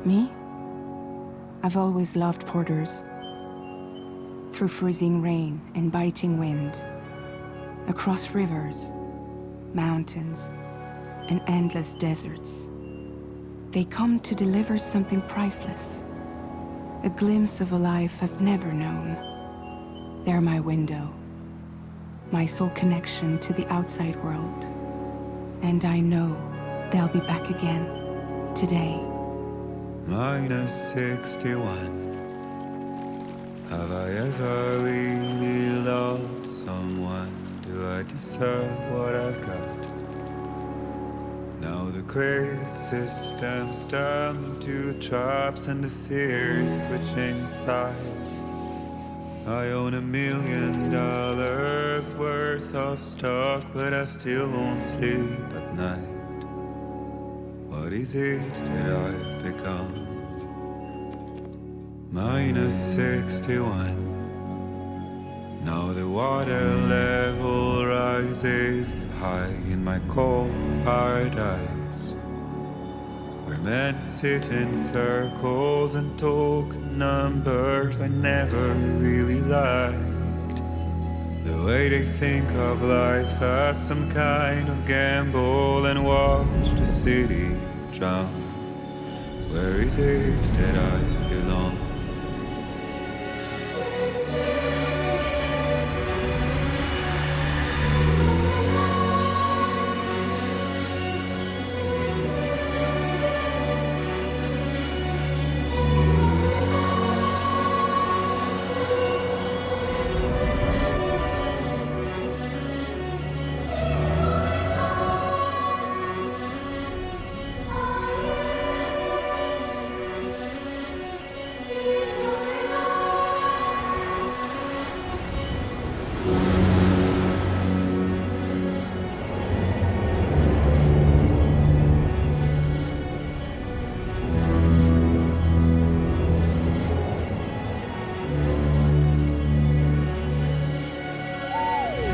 Me? I've always loved porters. Through freezing rain and biting wind, across rivers, mountains, and endless deserts, they come to deliver something priceless, a glimpse of a life I've never known. They're my window, my sole connection to the outside world. And I know they'll be back again, today. Minus 61. Have I ever really loved someone? Do I deserve what I've got? Now the great system's turned into traps and the fear is switching sides. I own $1 million worth of stock, but I still won't sleep at night. What is it that I've become? Minus 61. Now the water level rises high in my cold paradise, where men sit in circles and talk numbers I never really liked. The way they think of life as some kind of gamble and watch the city drown. Where is it that I belong?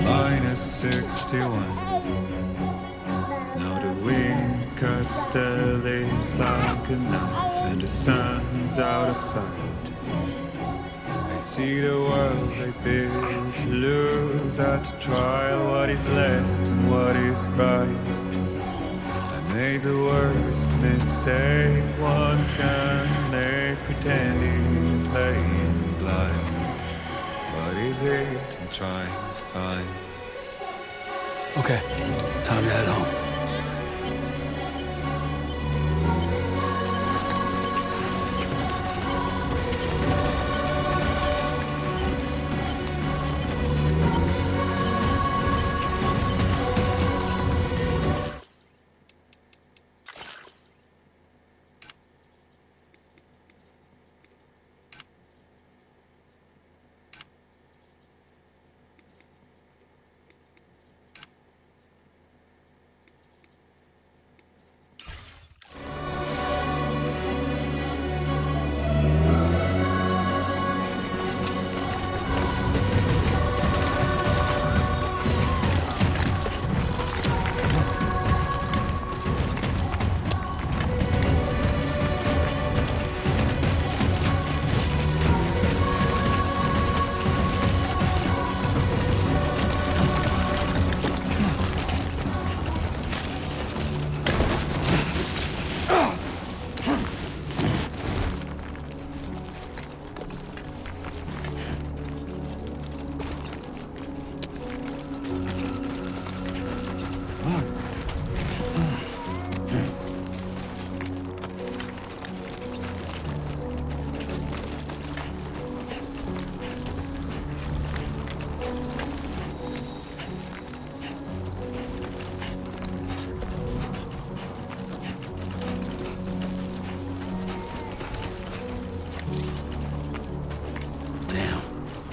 Minus 61. Now the wind cuts the leaves like a knife and the sun's out of sight. I see the world they built to lose at the trial, what is left and what is right. I made the worst mistake one can make, pretending and playing blind. What is it I'm trying to find? Okay, time to head home.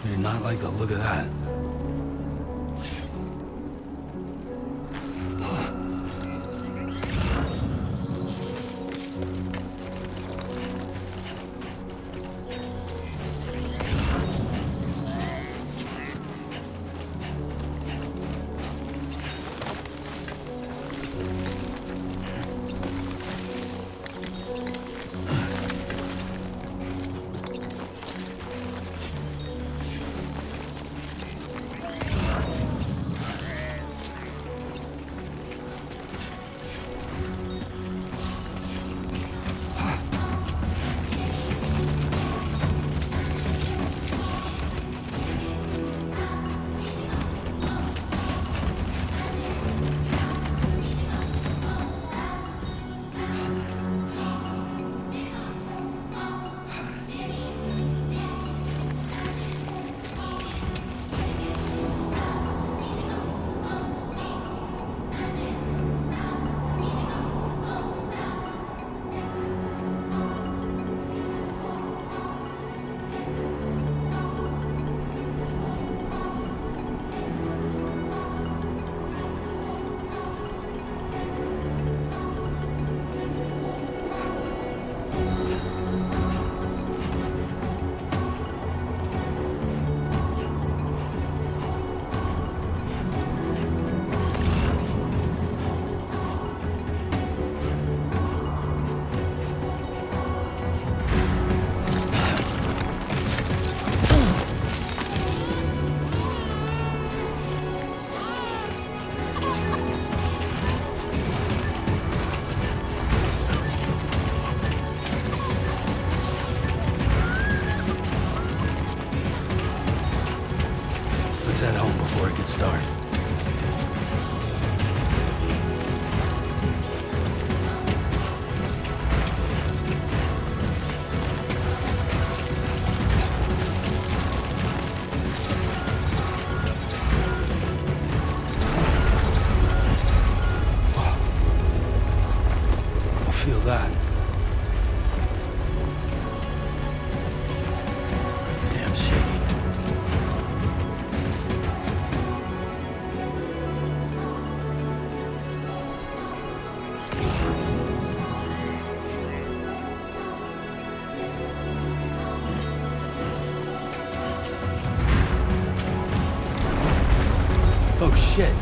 I did not like the look of that. feel that. Damn shaky. Oh shit.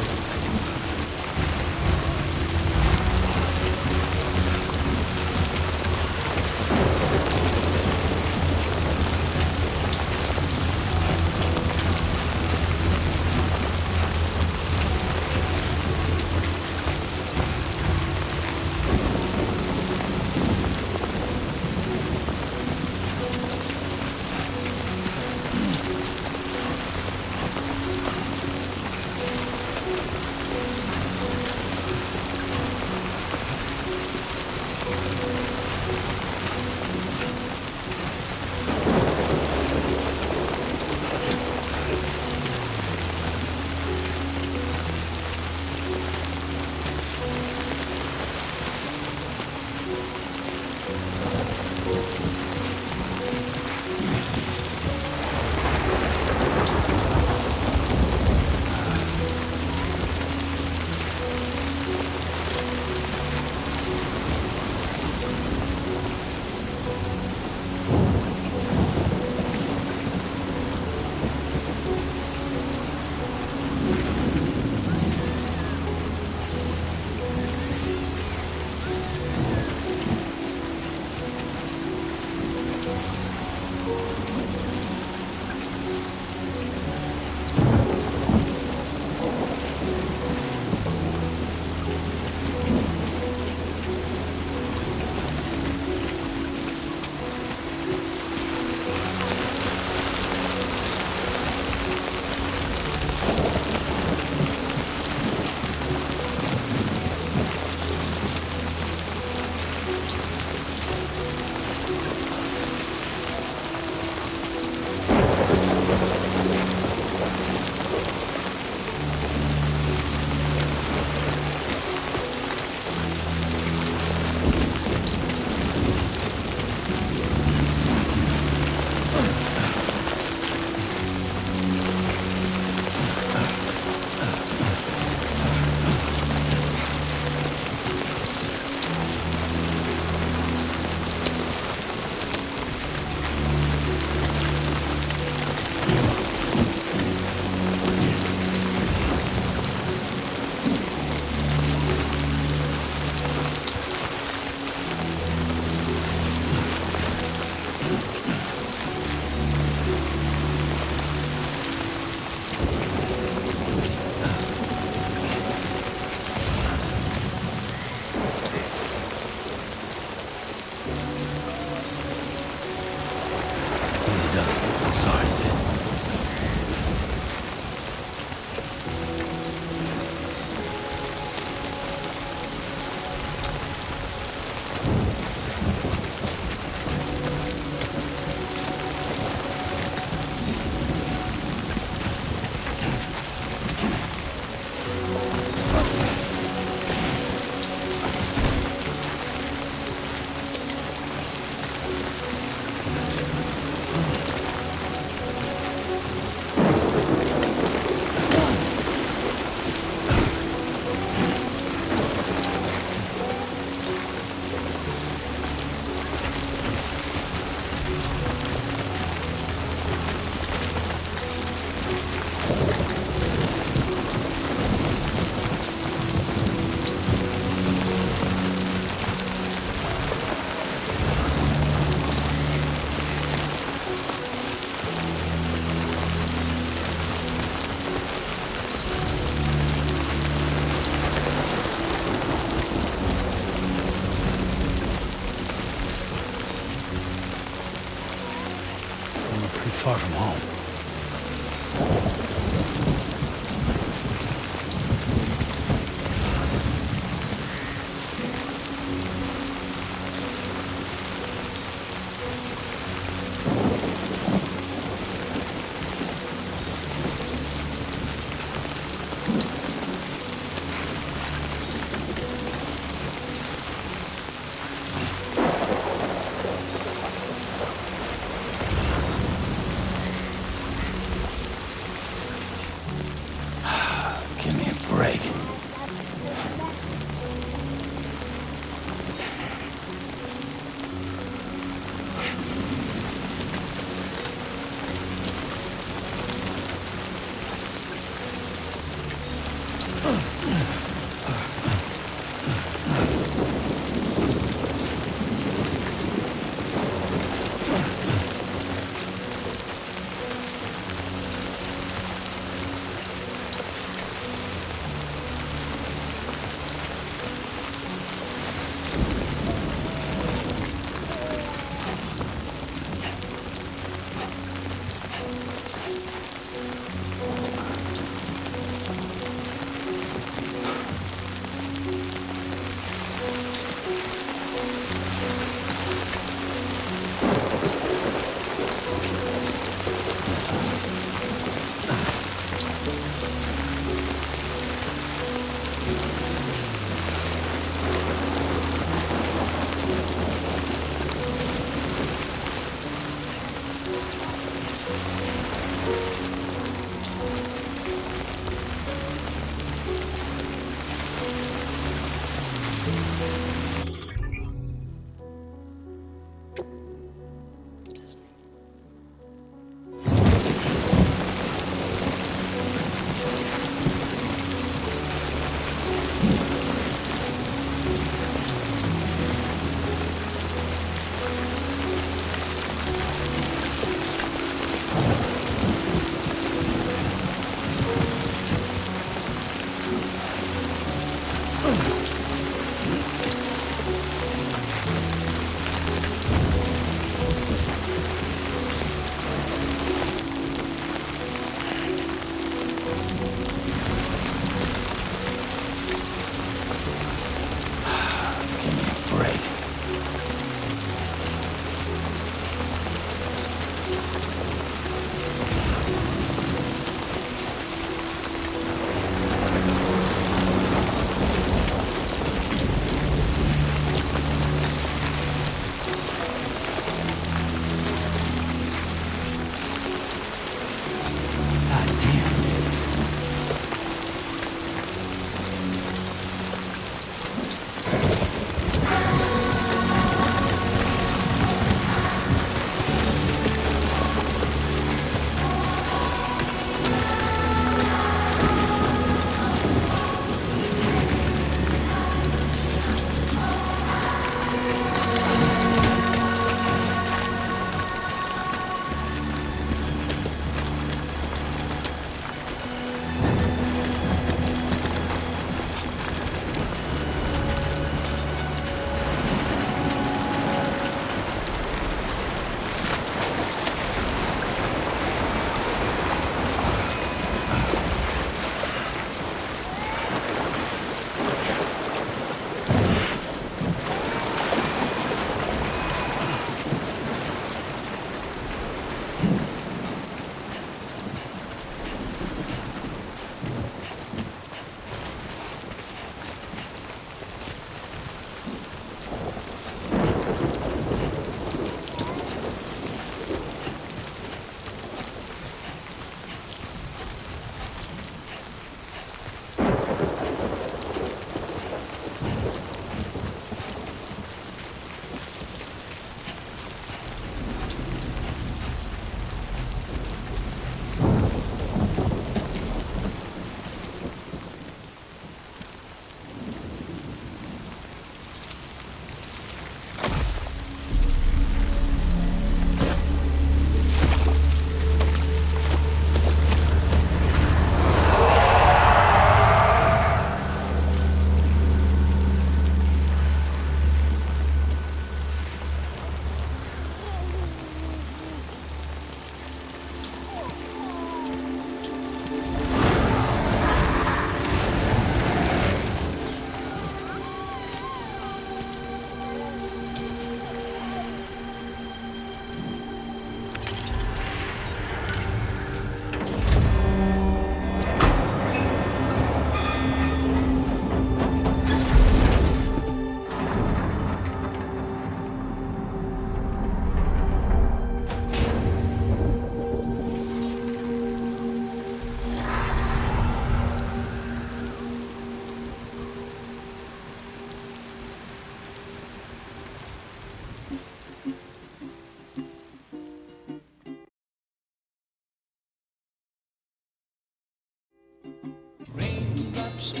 Raindrops Hey.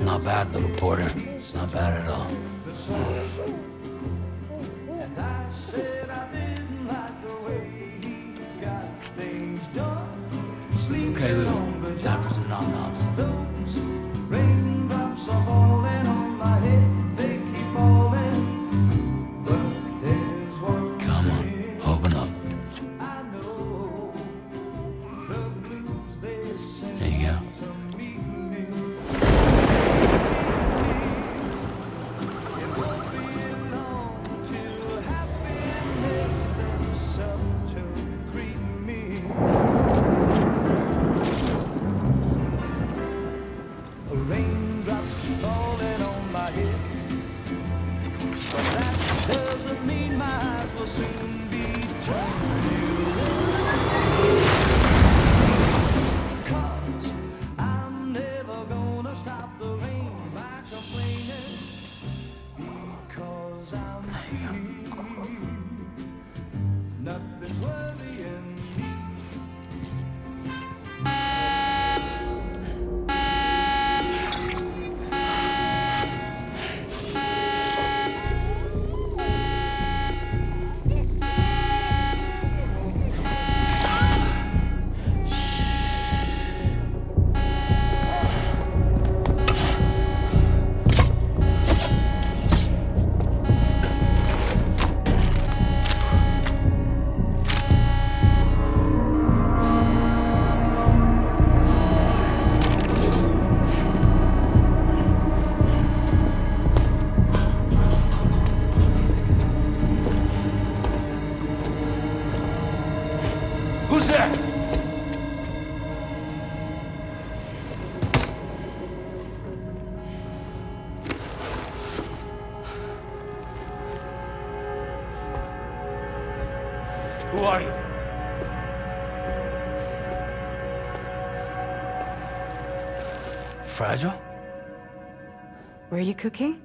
Not bad, little porter. Not bad at all. Okay, Lou. Time for some nom-noms. Come on, open up. There you go. Who's there? Who are you? Fragile? Were you cooking?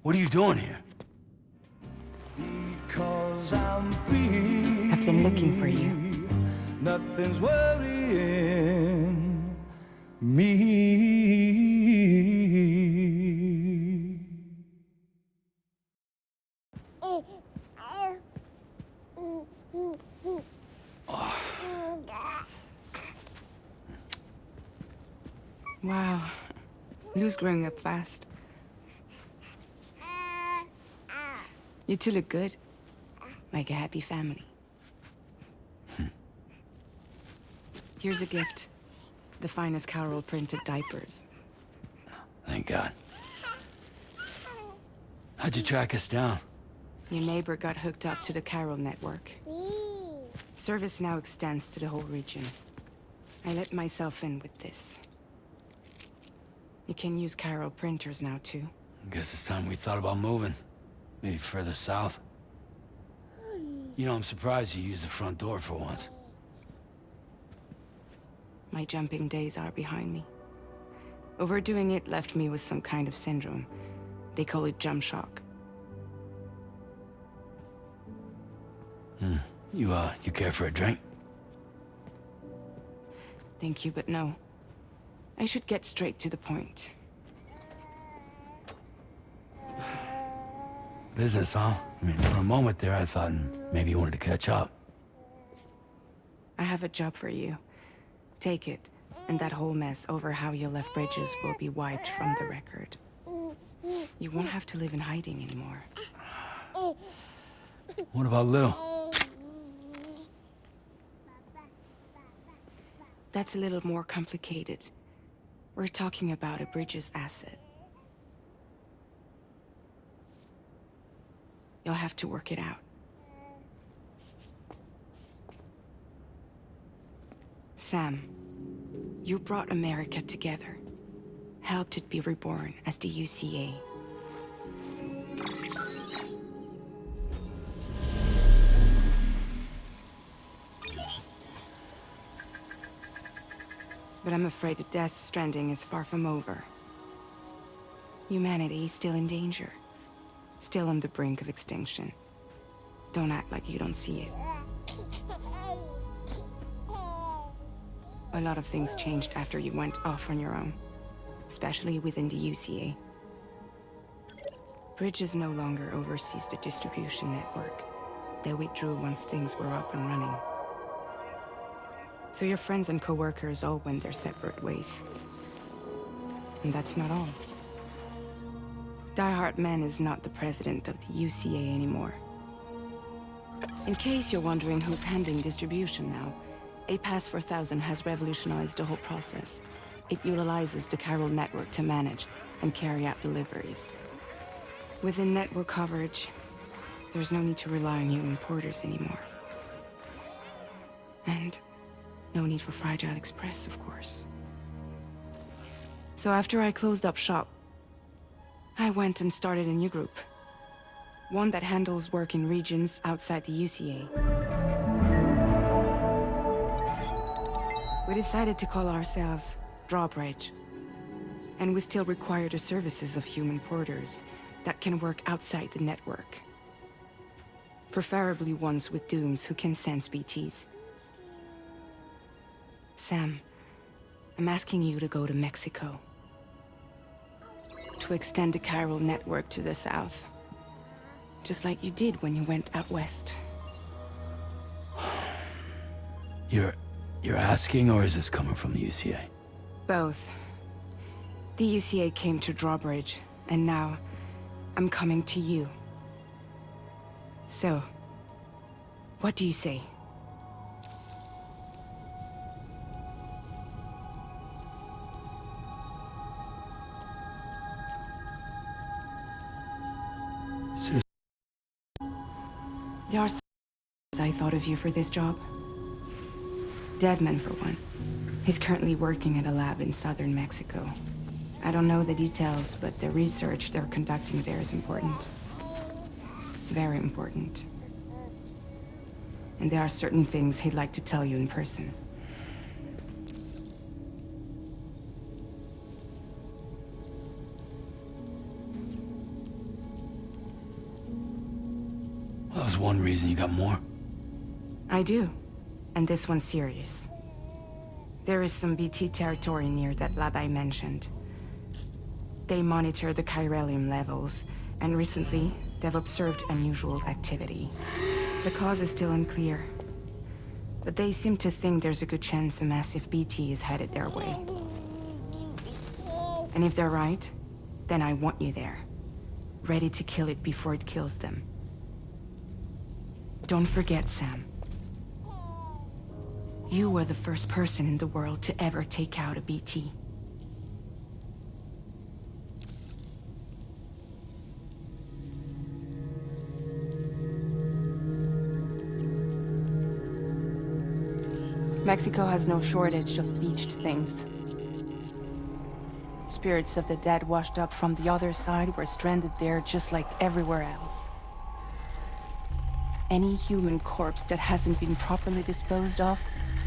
What are you doing here? I've been looking for you. Nothing's worrying me. Wow. Lou's growing up fast. You two look good. Like a happy family. Here's a gift. The finest Carol printed diapers. Thank God. How'd you track us down? Your neighbor got hooked up to the Carol network. Service now extends to the whole region. I let myself in with this. You can use Carol printers now, too. Guess it's time we thought about moving. Maybe further south. You know, I'm surprised you used the front door for once. My jumping days are behind me. Overdoing it left me with some kind of syndrome. They call it jump shock. You care for a drink? Thank you, but no. I should get straight to the point. Business, huh? I mean, for a moment there, I thought maybe you wanted to catch up. I have a job for you. Take it, and that whole mess over how you left Bridges will be wiped from the record. You won't have to live in hiding anymore. What about Lou? That's a little more complicated. We're talking about a Bridges asset. You'll have to work it out. Sam, you brought America together. Helped it be reborn as the UCA. But I'm afraid that Death Stranding is far from over. Humanity is still in danger. Still on the brink of extinction. Don't act like you don't see it. A lot of things changed after you went off on your own. Especially within the UCA. Bridges no longer oversees the distribution network. They withdrew once things were up and running. So your friends and co-workers all went their separate ways. And that's not all. Die Hard Man is not the president of the UCA anymore. In case you're wondering who's handling distribution now, A Pass 4000 has revolutionized the whole process. It utilizes the chiral network to manage and carry out deliveries. Within network coverage, there's no need to rely on human porters anymore. And no need for Fragile Express, of course. So after I closed up shop, I went and started a new group. One that handles work in regions outside the UCA. We decided to call ourselves Drawbridge. And we still require the services of human porters that can work outside the network. Preferably ones with dooms who can sense BTs. Sam, I'm asking you to go to Mexico. To extend the chiral network to the south. Just like you did when you went out west. You're asking, or is this coming from the UCA? Both. The UCA came to Drawbridge, and now I'm coming to you. So, what do you say? Seriously? There are some I thought of you for this job. Deadman, for one. He's currently working at a lab in southern Mexico. I don't know the details, but the research they're conducting there is important. Very important. And there are certain things he'd like to tell you in person. Well, that was one reason. You got more? I do. And this one's serious. There is some BT territory near that lab I mentioned. They monitor the chiralium levels, and recently, they've observed unusual activity. The cause is still unclear, but they seem to think there's a good chance a massive BT is headed their way. And if they're right, then I want you there, ready to kill it before it kills them. Don't forget, Sam. You were the first person in the world to ever take out a BT. Mexico has no shortage of beached things. Spirits of the dead washed up from the other side were stranded there just like everywhere else. Any human corpse that hasn't been properly disposed of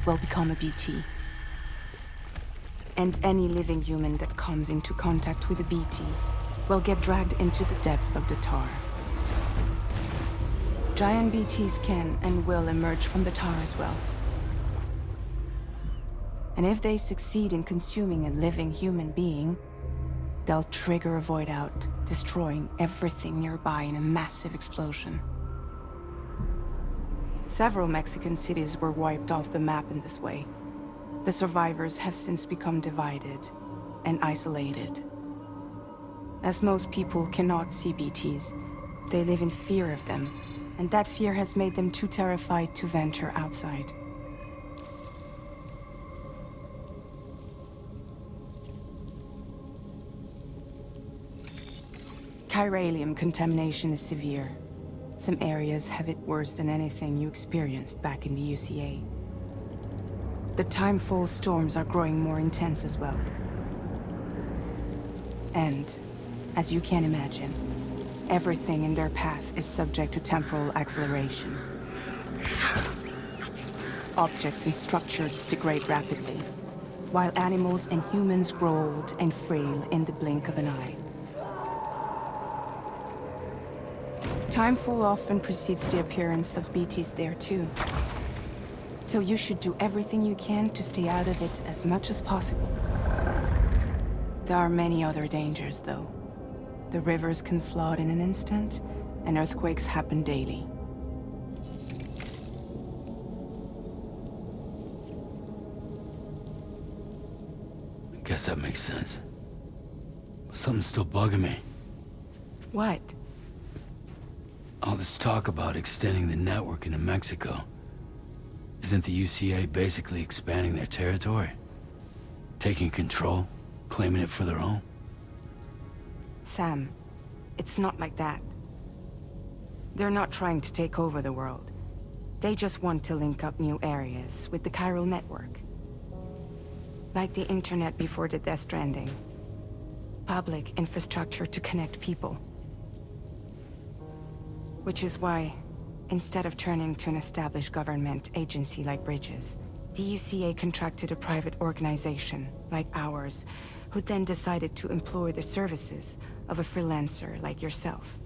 will become a BT. And any living human that comes into contact with a BT will get dragged into the depths of the tar. Giant BTs can and will emerge from the tar as well. And if they succeed in consuming a living human being, they'll trigger a void out, destroying everything nearby in a massive explosion. Several Mexican cities were wiped off the map in this way. The survivors have since become divided and isolated. As most people cannot see BTs, they live in fear of them, and that fear has made them too terrified to venture outside. Chiralium contamination is severe. Some areas have it worse than anything you experienced back in the UCA. The timefall storms are growing more intense as well. And, as you can imagine, everything in their path is subject to temporal acceleration. Objects and structures degrade rapidly, while animals and humans grow old and frail in the blink of an eye. Timefall often precedes the appearance of BTs there too. So you should do everything you can to stay out of it as much as possible. There are many other dangers, though. The rivers can flood in an instant, and earthquakes happen daily. I guess that makes sense. But something's still bugging me. What? All this talk about extending the network into Mexico. Isn't the UCA basically expanding their territory? Taking control? Claiming it for their own? Sam, it's not like that. They're not trying to take over the world. They just want to link up new areas with the chiral network. Like the internet before the Death Stranding. Public infrastructure to connect people. Which is why, instead of turning to an established government agency like Bridges, the UCA contracted a private organization, like ours, who then decided to employ the services of a freelancer like yourself.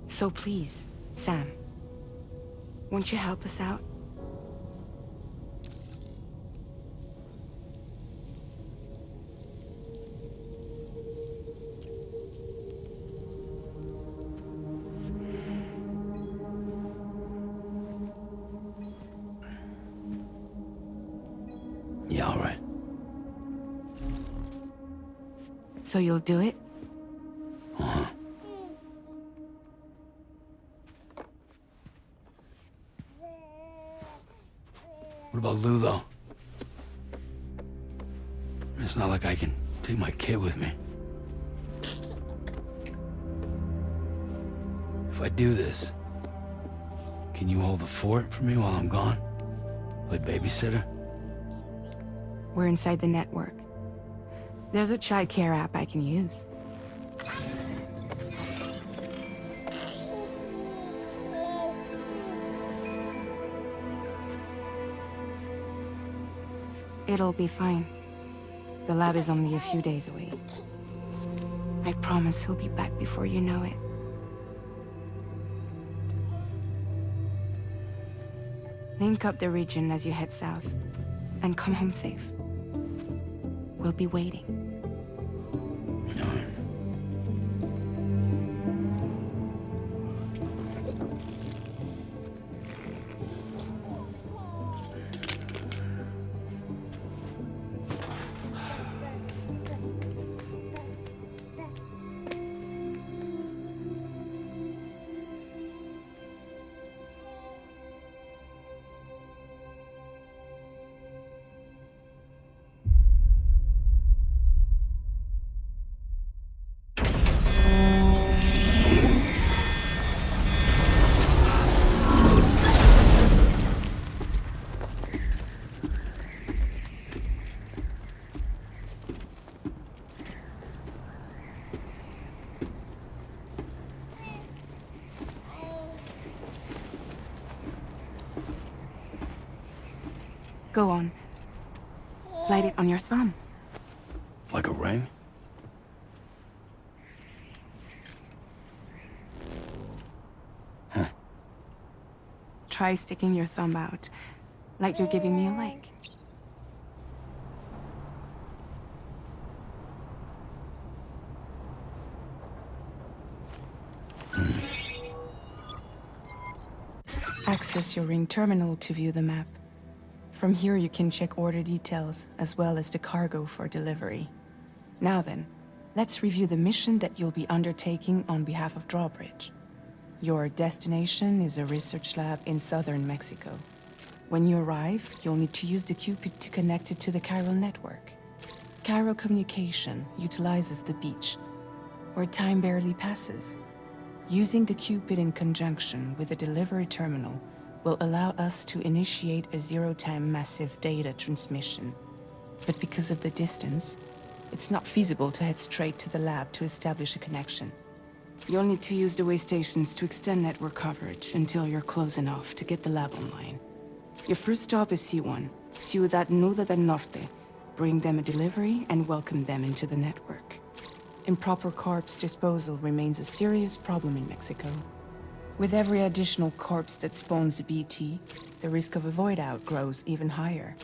So please, Sam, won't you help us out? Yeah, all right. So you'll do it? Uh-huh. What about Lou, though? It's not like I can take my kid with me. If I do this, can you hold the fort for me while I'm gone? Play babysitter? We're inside the network. There's a child care app I can use. It'll be fine. The lab is only a few days away. I promise he'll be back before you know it. Link up the region as you head south, and come home safe. We'll be waiting. All right. Go on. Slide it on your thumb. Like a ring? Huh. Try sticking your thumb out, like you're giving me a like. Access your ring terminal to view the map. From here you can check order details, as well as the cargo for delivery. Now then, let's review the mission that you'll be undertaking on behalf of Drawbridge. Your destination is a research lab in southern Mexico. When you arrive, you'll need to use the Cupid to connect it to the chiral network. Chiral communication utilizes the beach, where time barely passes. Using the Cupid in conjunction with a delivery terminal will allow us to initiate a zero-time massive data transmission. But because of the distance, it's not feasible to head straight to the lab to establish a connection. You'll need to use the way stations to extend network coverage until you're close enough to get the lab online. Your first stop is C1, Ciudad Nuda del Norte. Bring them a delivery and welcome them into the network. Improper corpse disposal remains a serious problem in Mexico. With every additional corpse that spawns a BT, the risk of a void out grows even higher.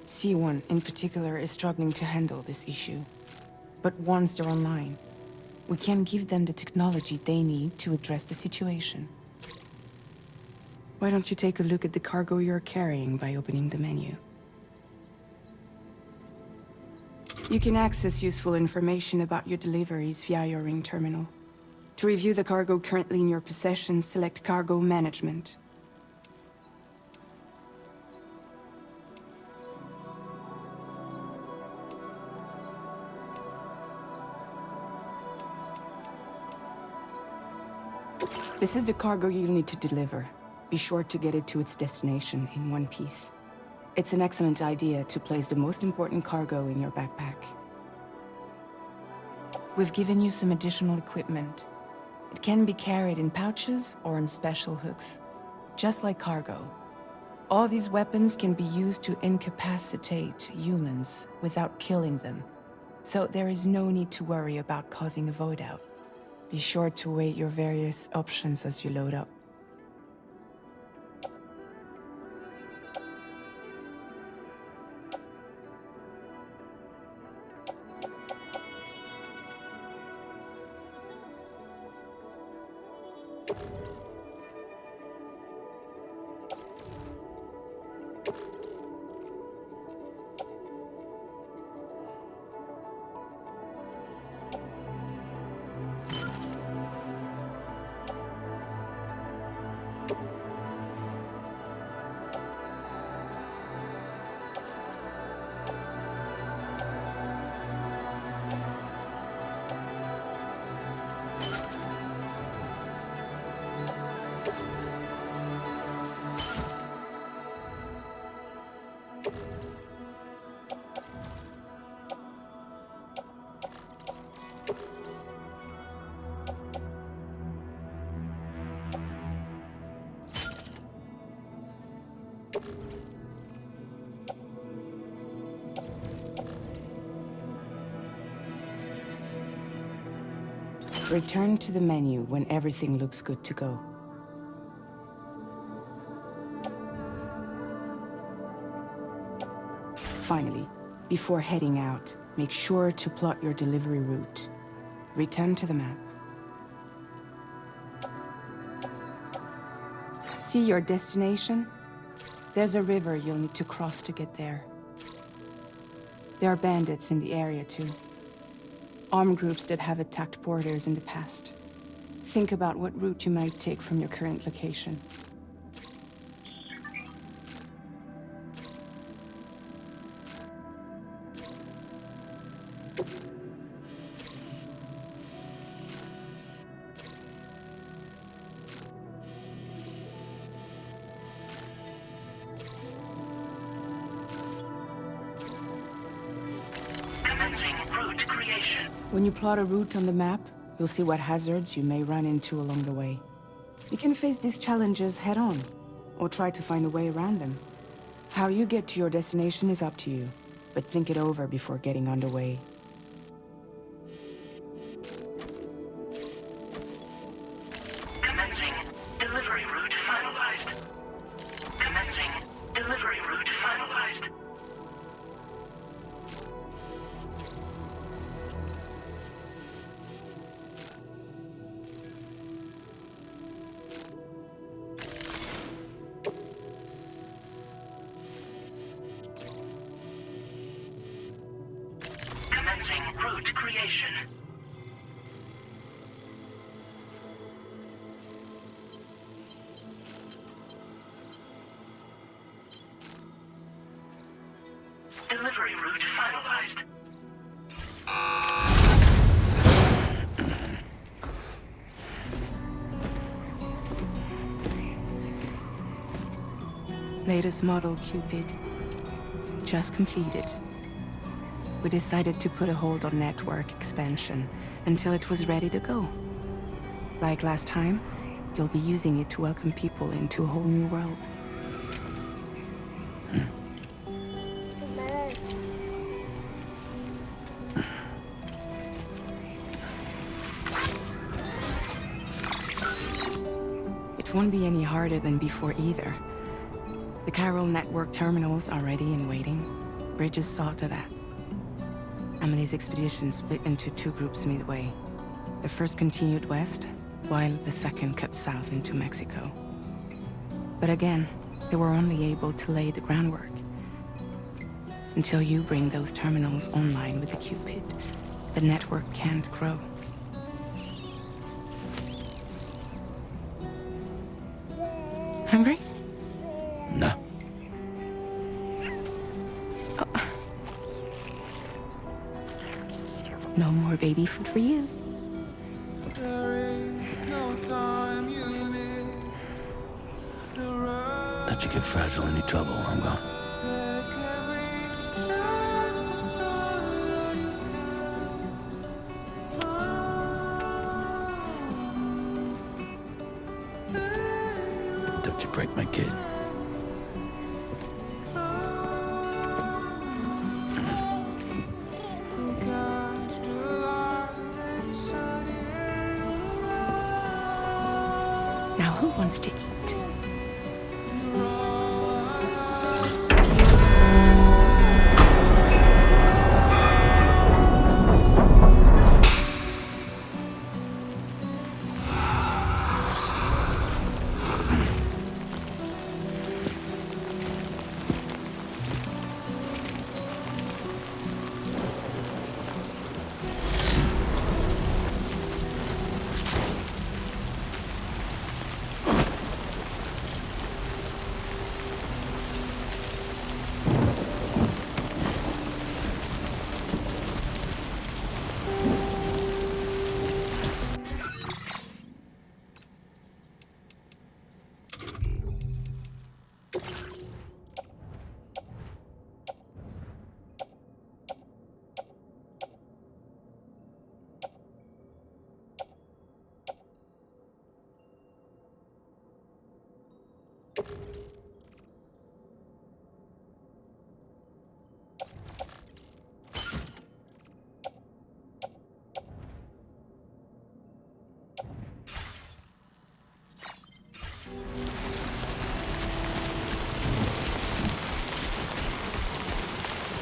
C1 in particular is struggling to handle this issue. But once they're online, we can give them the technology they need to address the situation. Why don't you take a look at the cargo you're carrying by opening the menu? You can access useful information about your deliveries via your ring terminal. To review the cargo currently in your possession, select Cargo Management. This is the cargo you'll need to deliver. Be sure to get it to its destination in one piece. It's an excellent idea to place the most important cargo in your backpack. We've given you some additional equipment. It can be carried in pouches or on special hooks, just like cargo. All these weapons can be used to incapacitate humans without killing them, so there is no need to worry about causing a void out. Be sure to weigh your various options as you load up. Return to the menu when everything looks good to go. Finally, before heading out, make sure to plot your delivery route. Return to the map. See your destination? There's a river you'll need to cross to get there. There are bandits in the area too. Armed groups that have attacked borders in the past. Think about what route you might take from your current location. When you plot a route on the map, you'll see what hazards you may run into along the way. You can face these challenges head-on, or try to find a way around them. How you get to your destination is up to you, but think it over before getting underway. Commencing delivery route finalized. Commencing delivery route finalized. Commencing route creation. Delivery route finalized. Latest model Cupid. Just completed. We decided to put a hold on network expansion until it was ready to go. Like last time, you'll be using it to welcome people into a whole new world. It won't be any harder than before either. The Chiral network terminals are ready and waiting. Bridges saw to that. Emily's expedition split into two groups midway. The first continued west, while the second cut south into Mexico. But again, they were only able to lay the groundwork. Until you bring those terminals online with the Cupid, the network can't grow. Hungry? No. No more baby food for you. Let you get fragile any trouble while I'm gone. Don't you break my kid. Now who wants to eat?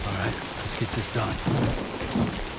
All right, let's get this done.